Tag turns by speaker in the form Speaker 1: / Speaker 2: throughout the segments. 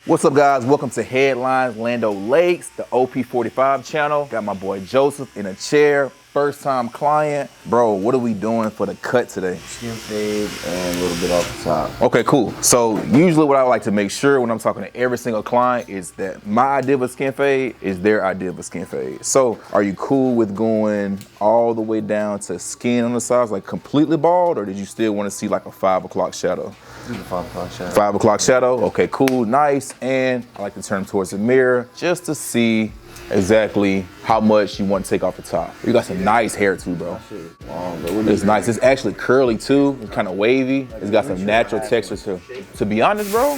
Speaker 1: What's up, guys? Welcome to Headlines Lando Lakes, the OP45 channel. Got my boy Joseph in a chair, first time client. Bro, what are we doing for the cut today?
Speaker 2: Skin fade and a little bit off the top.
Speaker 1: Okay, cool. So usually what I like to make sure when I'm talking to every single client is that my idea of a skin fade is their idea of a skin fade. So are you cool with going all the way down to skin on the sides, like completely bald, or did you still want to see like a 5 o'clock shadow?
Speaker 2: 5 o'clock shadow.
Speaker 1: 5 o'clock shadow, okay, cool, nice. And I like to turn towards the mirror just to see exactly how much you want to take off the top. You got some nice hair too, bro. It's nice. It's actually curly too. It's kind of wavy. It's got some natural texture too. To be honest, bro,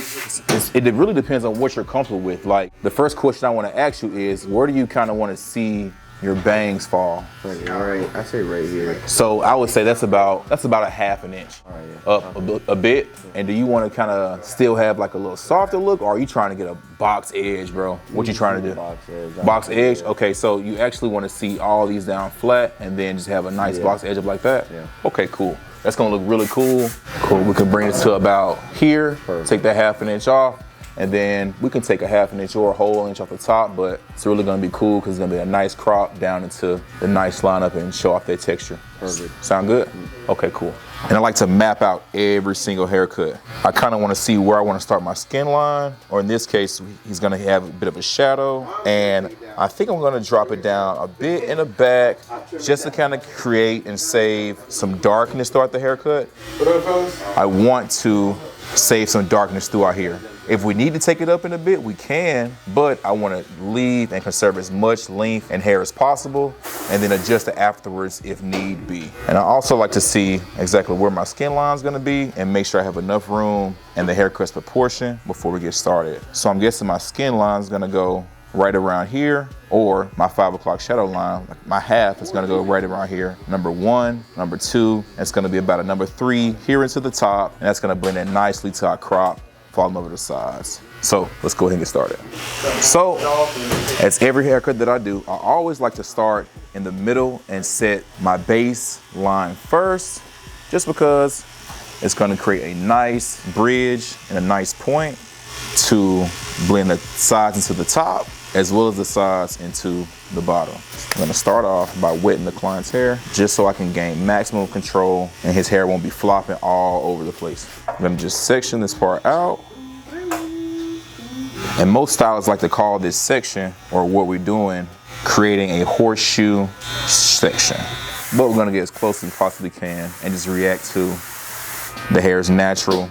Speaker 1: it really depends on what you're comfortable with. Like, the first question I want to ask you is, where do you kind of want to see your bangs fall?
Speaker 2: Right, I say right here.
Speaker 1: So I would say that's about a half an inch up a bit. And do you want to kind of still have like a little softer look, or are you trying to get a box edge, bro? What you trying to do?
Speaker 2: Box edge.
Speaker 1: Box edge? Okay, so you actually want to see all these down flat and then just have a nice box edge up like that?
Speaker 2: Yeah.
Speaker 1: Okay, cool. That's gonna look really cool. Cool, we can bring it to about here, take that half an inch off, and then we can take a half an inch or a whole inch off the top, but it's really gonna be cool because it's gonna be a nice crop down into the nice lineup and show off that texture.
Speaker 2: Perfect.
Speaker 1: Sound good? Okay, cool. And I like to map out every single haircut. I kind of want to see where I want to start my skin line, or in this case, he's gonna have a bit of a shadow. And I think I'm gonna drop it down a bit in the back just to kind of create and save some darkness throughout the haircut. I want to save some darkness throughout here. If we need to take it up in a bit, we can, but I want to leave and conserve as much length and hair as possible, and then adjust it afterwards if need be. And I also like to see exactly where my skin line is going to be and make sure I have enough room and the haircut's proportion before we get started. So I'm guessing my skin line is going to go right around here, or my 5 o'clock shadow line, like my half is gonna go right around here. Number 1, number 2, it's gonna be about a number 3 here into the top, and that's gonna blend in nicely to our crop, falling over the sides. So let's go ahead and get started. So, as every haircut that I do, I always like to start in the middle and set my base line first, just because it's gonna create a nice bridge and a nice point to blend the sides into the top, as well as the sides into the bottom. I'm gonna start off by wetting the client's hair, just so I can gain maximum control and his hair won't be flopping all over the place. I'm gonna just section this part out. And most stylists like to call this section, or what we're doing, creating a horseshoe section. But we're gonna get as close as we possibly can and just react to the hair's natural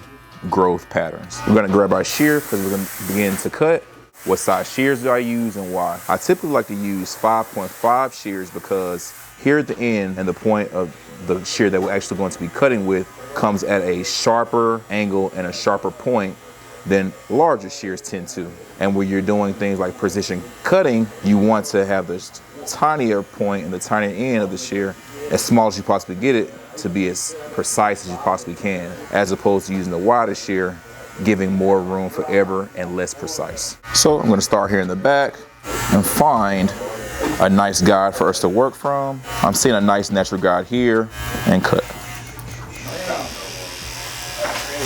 Speaker 1: growth patterns. We're gonna grab our shear because we're gonna begin to cut. What size shears do I use and why? I typically like to use 5.5 shears because here at the end and the point of the shear that we're actually going to be cutting with comes at a sharper angle and a sharper point than larger shears tend to. And when you're doing things like precision cutting, you want to have this tinier point and the tinier end of the shear as small as you possibly get it to be as precise as you possibly can, as opposed to using the wider shear, giving more room for error and less precise. So I'm gonna start here in the back and find a nice guide for us to work from. I'm seeing a nice natural guide here and cut.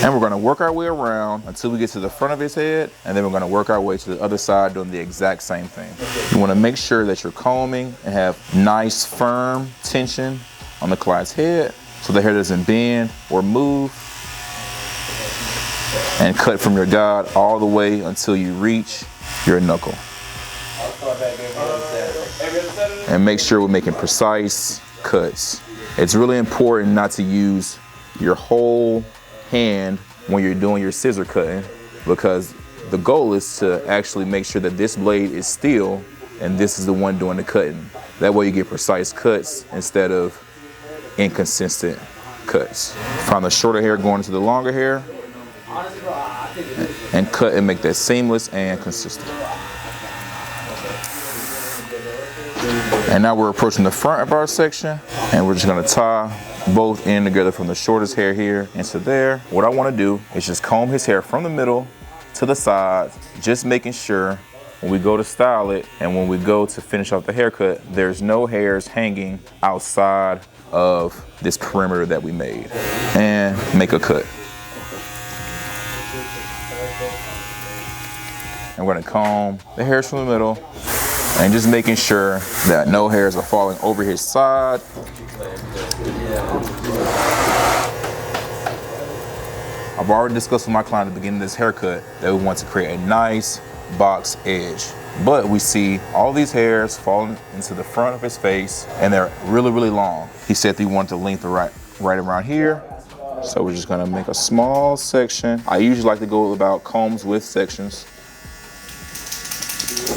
Speaker 1: And we're gonna work our way around until we get to the front of his head, and then we're gonna work our way to the other side doing the exact same thing. You wanna make sure that you're combing and have nice, firm tension on the client's head so the hair doesn't bend or move. And cut from your guide all the way until you reach your knuckle. And make sure we're making precise cuts. It's really important not to use your whole hand when you're doing your scissor cutting, because the goal is to actually make sure that this blade is still and this is the one doing the cutting. That way you get precise cuts instead of inconsistent cuts. From the shorter hair going into the longer hair, and cut and make that seamless and consistent. And now we're approaching the front of our section, and we're just gonna tie both ends together from the shortest hair here into there. What I wanna do is just comb his hair from the middle to the sides, just making sure when we go to style it and when we go to finish off the haircut, there's no hairs hanging outside of this perimeter that we made. And make a cut. and we're gonna comb the hairs from the middle and just making sure that no hairs are falling over his side. I've already discussed with my client at the beginning of this haircut that we want to create a nice box edge. But we see all these hairs falling into the front of his face and they're really, really long. He said that he wanted the length right around here. So we're just gonna make a small section. I usually like to go about combs with sections.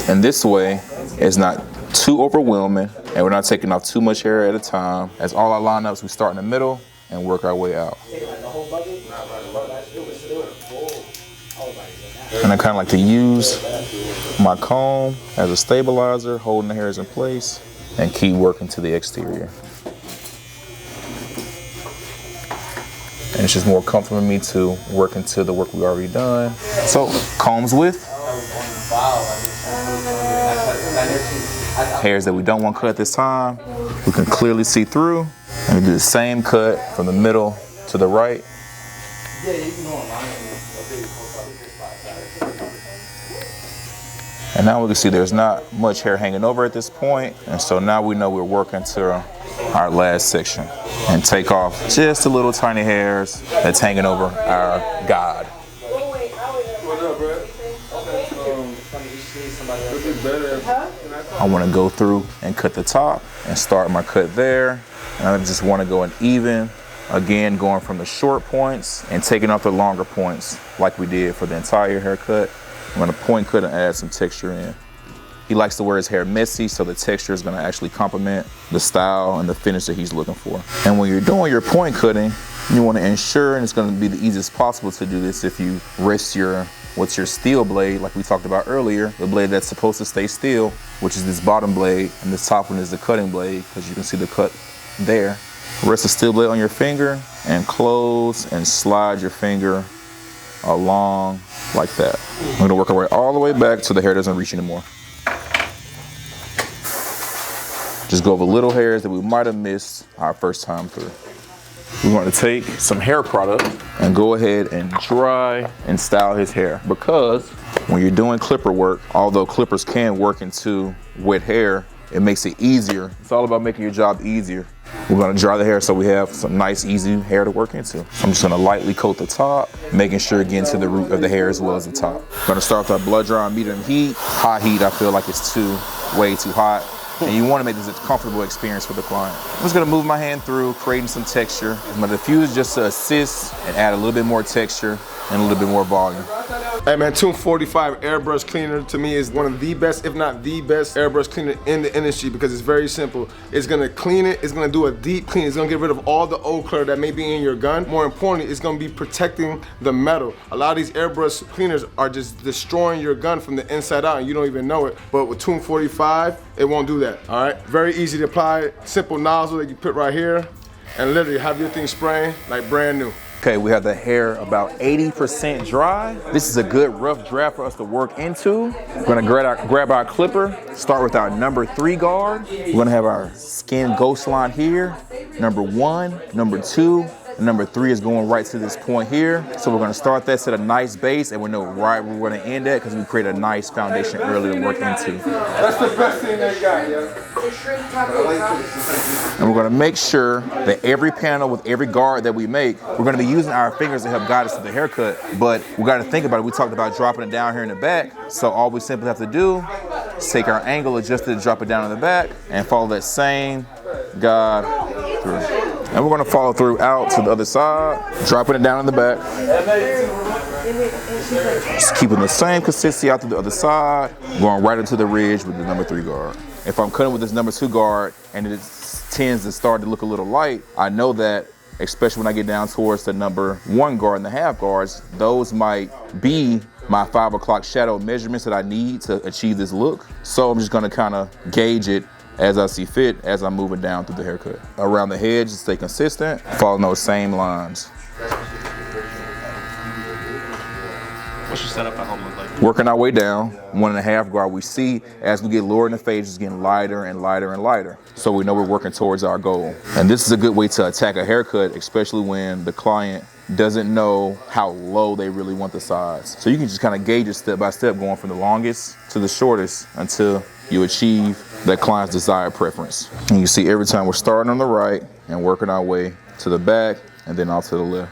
Speaker 1: And this way, it's not too overwhelming and we're not taking off too much hair at a time. As all our lineups, we start in the middle and work our way out. And I kind of like to use my comb as a stabilizer, holding the hairs in place and keep working to the exterior. And it's just more comfortable for me to work into the work we've already done. So combs with hairs that we don't want cut at this time, we can clearly see through. And we do the same cut from the middle to the right. And now we can see there's not much hair hanging over at this point. And so now we know we're working to our last section and take off just the little tiny hairs that's hanging over our guide. I want to go through and cut the top and start my cut there. And I just want to go an even, again, going from the short points and taking off the longer points like we did for the entire haircut. I'm gonna point cut and add some texture in. He likes to wear his hair messy, so the texture is gonna actually complement the style and the finish that he's looking for. And when you're doing your point cutting, you wanna ensure, and it's gonna be the easiest possible to do this if you rest your steel blade, like we talked about earlier, the blade that's supposed to stay still, which is this bottom blade, and this top one is the cutting blade, because you can see the cut there. Rest the steel blade on your finger and close and slide your finger along like that. I'm gonna work our way all the way back so the hair doesn't reach anymore. Just go over little hairs that we might have missed our first time through. We're going to take some hair product and go ahead and dry and style his hair, because when you're doing clipper work, although clippers can work into wet hair, it makes it easier. It's all about making your job easier. We're gonna dry the hair so we have some nice, easy hair to work into. I'm just gonna lightly coat the top, making sure it gets to the root of the hair as well as the top. Gonna start with our blood dry on medium heat. High heat, I feel like it's way too hot. And you wanna make this a comfortable experience for the client. I'm just gonna move my hand through, creating some texture. I'm gonna diffuse just to assist and add a little bit more texture and a little bit more volume.
Speaker 3: Hey man, 245 airbrush cleaner to me is one of the best, if not the best airbrush cleaner in the industry, because it's very simple. It's gonna clean it, it's gonna do a deep clean, it's gonna get rid of all the old clutter that may be in your gun. More importantly, it's gonna be protecting the metal. A lot of these airbrush cleaners are just destroying your gun from the inside out and you don't even know it. But with 245, it won't do that, all right? Very easy to apply, simple nozzle that you put right here, and literally have your thing spraying like brand new.
Speaker 1: Okay, we have the hair about 80% dry. This is a good rough draft for us to work into. We're gonna grab our clipper, start with our number 3 guard. We're gonna have our skin ghost line here, number 1, number 2, and number 3 is going right to this point here. So we're gonna start that, set a nice base, and we know right where we're gonna end at, because we create a nice foundation early to work into.
Speaker 3: That's the best thing they got, yeah.
Speaker 1: And we're gonna make sure that every panel with every guard that we make, we're gonna be using our fingers to help guide us to the haircut, but we gotta think about it. We talked about dropping it down here in the back, so all we simply have to do is take our angle, adjust it, drop it down in the back, and follow that same guide through. And we're gonna follow through out to the other side, dropping it down in the back. Just keeping the same consistency out to the other side, going right into the ridge with the number 3 guard. If I'm cutting with this number 2 guard and it tends to start to look a little light, I know that, especially when I get down towards the number 1 guard and the half guards, those might be my 5 o'clock shadow measurements that I need to achieve this look. So I'm just gonna kind of gauge it as I see fit as I'm moving down through the haircut. Around the hedge, stay consistent, following those same lines.
Speaker 4: What's your setup at home look like?
Speaker 1: Working our way down, 1.5 guard, we see as we get lower in the phase, it's getting lighter and lighter and lighter. So we know we're working towards our goal. And this is a good way to attack a haircut, especially when the client doesn't know how low they really want the sides. So you can just kind of gauge it step by step, going from the longest to the shortest until you achieve that client's desired preference. And you see every time we're starting on the right and working our way to the back and then off to the left.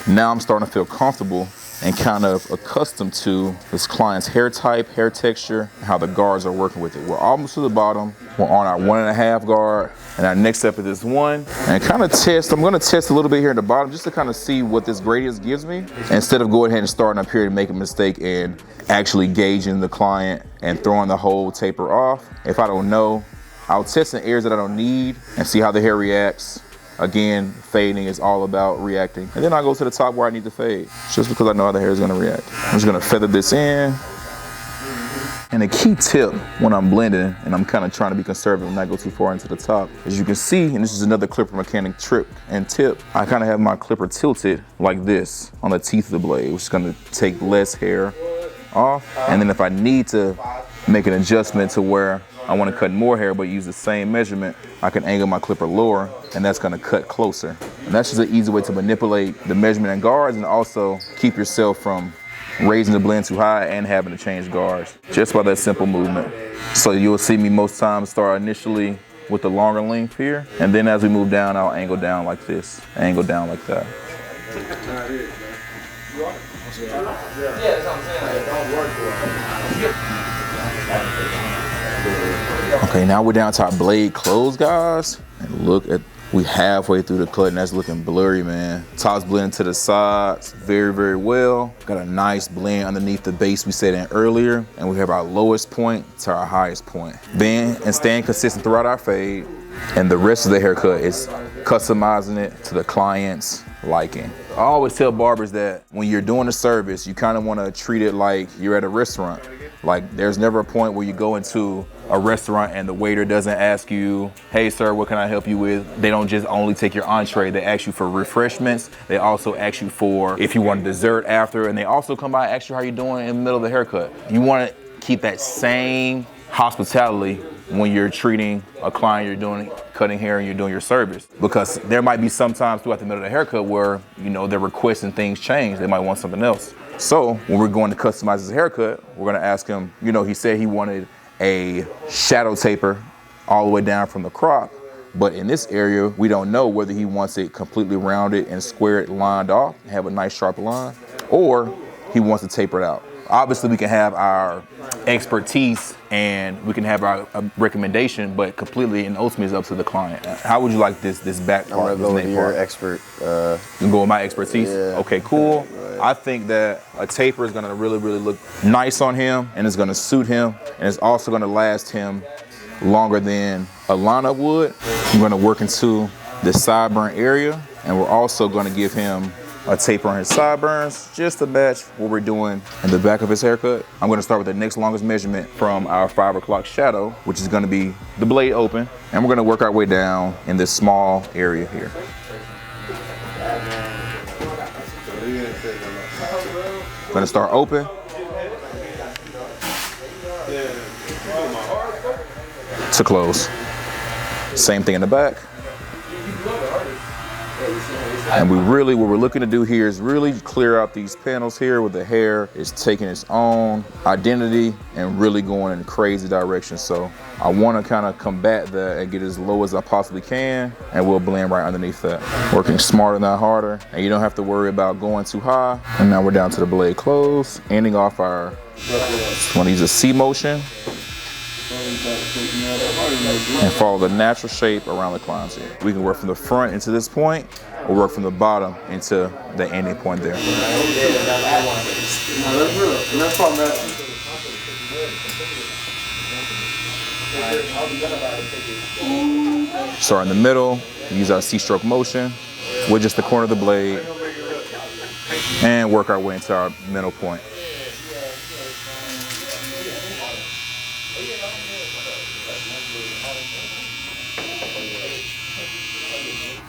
Speaker 1: Now I'm starting to feel comfortable and kind of accustomed to this client's hair type, hair texture, and how the guards are working with it. We're almost to the bottom. We're on our 1.5 guard, and our next step is this 1. And kind of test, I'm gonna test a little bit here at the bottom just to kind of see what this gradient gives me, instead of going ahead and starting up here and making a mistake and actually gauging the client and throwing the whole taper off. If I don't know, I'll test in areas that I don't need and see how the hair reacts. Again, fading is all about reacting. And then I go to the top where I need to fade, just because I know how the hair is gonna react. I'm just gonna feather this in. And a key tip when I'm blending, and I'm kind of trying to be conservative and not go too far into the top, as you can see, and this is another clipper mechanic trick and tip, I kind of have my clipper tilted like this on the teeth of the blade, which is gonna take less hair off. And then if I need to make an adjustment to where I want to cut more hair but use the same measurement, I can angle my clipper lower, and that's going to cut closer. And that's just an easy way to manipulate the measurement and guards, and also keep yourself from raising the blend too high and having to change guards just by that simple movement. So you'll see me most times start initially with the longer length here, and then as we move down, I'll angle down like this, angle down like that. Okay, now we're down to our blade close, guys. And look at, we halfway through the cut, and that's looking blurry, man. Top's blending to the sides very, very well. Got a nice blend underneath the base we set in earlier, and we have our lowest point to our highest point. Then, and staying consistent throughout our fade, and the rest of the haircut is customizing it to the client's liking. I always tell barbers that when you're doing a service, you kind of want to treat it like you're at a restaurant. Like, there's never a point where you go into a restaurant and the waiter doesn't ask you, hey sir, what can I help you with? They don't just only take your entree, they ask you for refreshments. They also ask you for if you want dessert after, and they also come by and ask you how you're doing in the middle of the haircut. You want to keep that same hospitality when you're treating a client, you're doing cutting hair and you're doing your service. Because there might be some times throughout the middle of the haircut where, you know, their requests and things change. They might want something else. So when we're going to customize his haircut, we're going to ask him, you know, he said he wanted a shadow taper all the way down from the crop. But in this area, we don't know whether he wants it completely rounded and squared, lined off, have a nice sharp line, or he wants to taper it out. Obviously, we can have our expertise and we can have our recommendation, but completely and ultimately is up to the client. How would you like this back part?
Speaker 2: I'm gonna go with your expert.
Speaker 1: You can go with my expertise?
Speaker 2: Yeah.
Speaker 1: Okay, cool. I think that a taper is gonna really, really look nice on him, and it's gonna suit him, and it's also gonna last him longer than a lineup would. I'm gonna work into the sideburn area, and we're also gonna give him a taper on his sideburns just to match what we're doing in the back of his haircut. I'm gonna start with the next longest measurement from our 5 o'clock shadow, which is gonna be the blade open, and we're gonna work our way down in this small area here. Gonna start open. To close. Same thing in the back. And what we're looking to do here is really clear out these panels here where the hair is taking its own identity and really going in a crazy direction. So I want to kind of combat that and get as low as I possibly can, and we'll blend right underneath that. Working smarter, not harder, and you don't have to worry about going too high. And now we're down to the blade close, ending off our, want to use a C motion and follow the natural shape around the client's ear. We can work from the front into this point, or work from the bottom into the ending point there. Start in the middle, use our C-stroke motion with just the corner of the blade, and work our way into our middle point.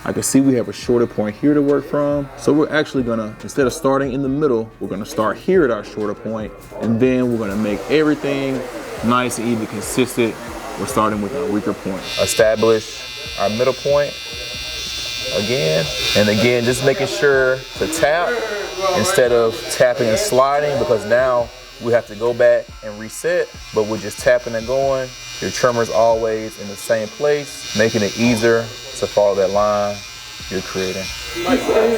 Speaker 1: I can see we have a shorter point here to work from. So we're actually gonna, instead of starting in the middle, we're gonna start here at our shorter point, and then we're gonna make everything nice and even consistent we're starting with our weaker point. Establish our middle point again. And again, just making sure to tap instead of tapping and sliding, because now we have to go back and reset, but we're just tapping and going. Your trimmer's always in the same place, making it easier to follow that line you're creating.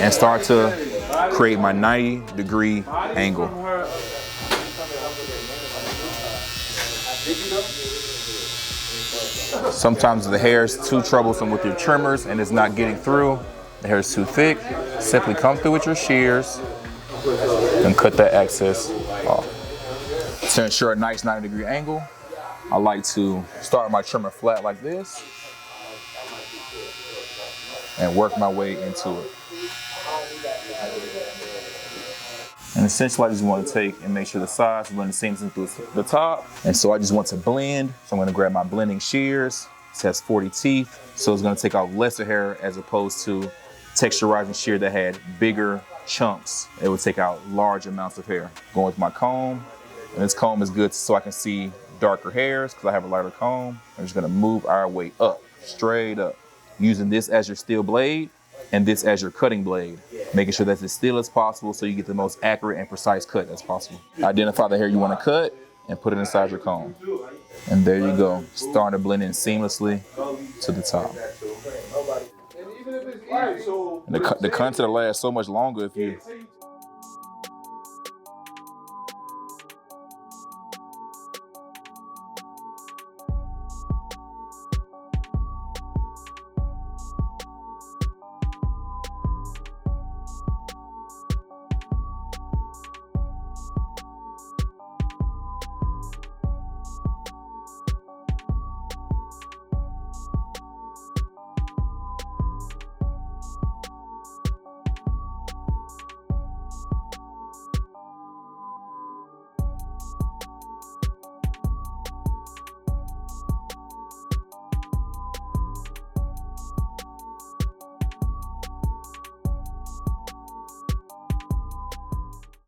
Speaker 1: And start to create my 90-degree angle. Sometimes the hair is too troublesome with your trimmers and it's not getting through. The hair is too thick. Simply come through with your shears and cut that excess off. To ensure a nice 90-degree angle, I like to start my trimmer flat like this and work my way into it. And essentially I just want to take and make sure the sides blend the seams into the top. And so I just want to blend. So I'm going to grab my blending shears. This has 40 teeth. So it's going to take out lesser hair as opposed to texturizing shear that had bigger chunks. It would take out large amounts of hair. Going with my comb. And this comb is good so I can see darker hairs because I have a lighter comb. I'm just going to move our way up, straight up. Using this as your steel blade and this as your cutting blade, making sure that's as still as possible so you get the most accurate and precise cut as possible. Identify the hair you want to cut and put it inside your comb. And there you go, starting to blend in seamlessly to the top. And the content will last so much longer if you